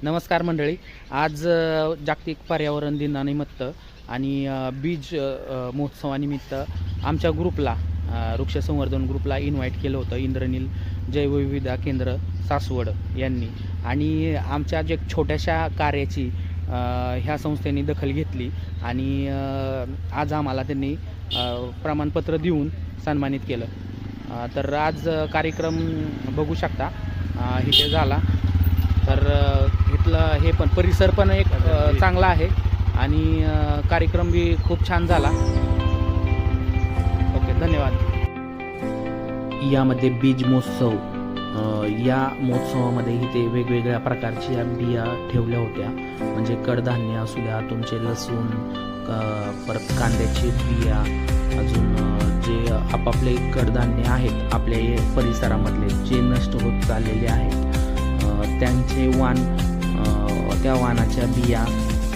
नमस्कार मंडळी. आज जागतिक पर्यावरण दिनानिमित्त आणि बीज महोत्सवानिमित्त आमच्या ग्रुपला वृक्ष संवर्धन ग्रुपला इन्व्हाइट केलं होतं इंद्रनील जैवविविधता केंद्र सासवड यांनी. आणि आमच्या जे छोट्याशा कार्याची ह्या संस्थेने दखल घेतली आणि आज आम्हाला त्यांनी प्रमाणपत्र देऊन सन्मानित केलं. तर आज कार्यक्रम बघू शकता इथे झाला. तर इथलं हे पण परिसर पण एक चांगला आहे आणि कार्यक्रम बी खूप छान झाला. ओके, धन्यवाद. यामध्ये बीज महोत्सव, या महोत्सवामध्ये इथे वेगवेगळ्या प्रकारच्या बिया ठेवल्या होत्या. म्हणजे कडधान्य असू द्या, तुमचे लसूण, परत कांद्याची बिया, अजून जे आपापले कडधान्य आहेत आपल्या परिसरामधले जे नष्ट होत चाललेले आहेत त्यांचे वाण, त्या वाणाच्या बिया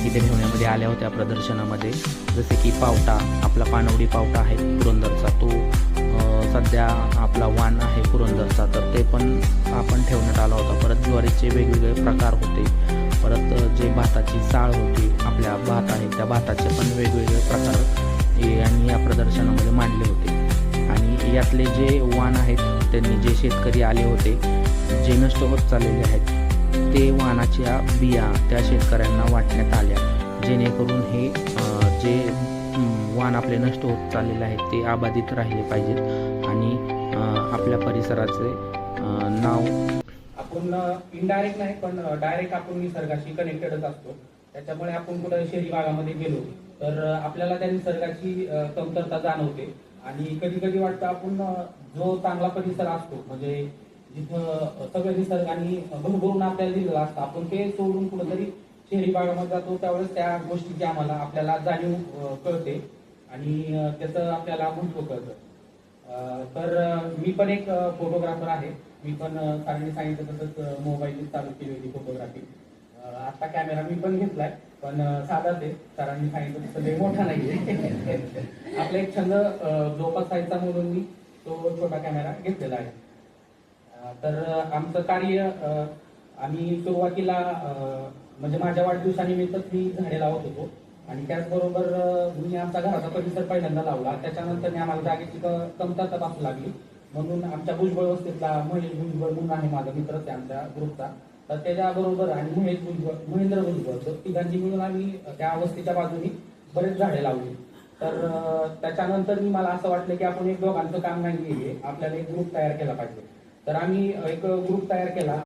इथे ठेवण्यामध्ये आल्या होत्या प्रदर्शनामध्ये. जसे की पावटा, आपला पानवडी पावटा आहे पुरंदरचा, तो सध्या आपला वाण आहे पुरंदरचा, तर ते पण आपण ठेवण्यात आला होता. परत ज्वारीचे वेगवेगळे प्रकार होते. परत जे भाताची चाळ होती, आपल्या भात आहे त्या भाताचे पण वेगवेगळे प्रकार यांनी या प्रदर्शनामध्ये मांडले होते. आणि यातले जे वाण आहेत त्यांनी जे शेतकरी आले होते जे नष्ट होत चाललेले आहेत ते वाणाच्या बिया त्या शेतकऱ्यांना वाटण्यात आल्या, जेणेकरून हे जे वाण आपले नष्ट होत चाललेले आहेत ते अबाधित राहिले पाहिजेत आणि आपल्या परिसराचे नाव आपण इनडायरेक्ट नाही पण डायरेक्ट आपण निसर्गाशी कनेक्टेडच असतो. त्याच्यामुळे आपण कुठं शहरी भागामध्ये गेलो तर आपल्याला त्या निसर्गाची कमतरता जाणवते आणि कधी कधी वाटतं आपण जो चांगला परिसर असतो, म्हणजे जिथं सगळं निसर्गाने भरभरून आपल्याला दिलेलं असतं, आपण ते सोडून कुठंतरी शहरी भागामध्ये जातो. त्यावेळेस त्या गोष्टीची आम्हाला आपल्याला जाणीव कळते आणि त्याचं आपल्याला महत्त्व कळतं. तर मी पण एक फोटोग्राफर आहे. मी पण सरांनी सांगितलं तसंच मोबाईल चालू केली होती फोटोग्राफी. आता कॅमेरा मी पण घेतलाय, पण साधाच आहे. सरांनी सांगितलं तसं लय मोठा नाहीये. आपला एक छंद जोपासायचा म्हणून मी तो छोटा कॅमेरा घेतलेला आहे. तर आमचं कार्य आम्ही सुरुवातीला म्हणजे माझ्या वाढदिवसानिमित्त मी झाडे लावत होतो आणि त्याचबरोबर मी आमचा घराचा परिसर पहिल्यांदा लावला. त्याच्यानंतर आम्हाला जागेची कमतरता भासू लागली, म्हणून आमच्या भुजबळ वस्तीतला महेश भुजबळ म्हणून आहे, माझा मित्रच आहे आमच्या ग्रुपचा, तर त्याच्याबरोबर आणि महेंद्र भुजबळ तिघांची मिळून आम्ही त्या वस्तीच्या बाजूनी बरेच झाडे लावली. तर त्याच्यानंतर मला असं वाटलं की आपण एक दोघांचं काम नाही, आपल्याला एक ग्रुप तयार केला पाहिजे. तर आम्ही एक ग्रुप तयार केला.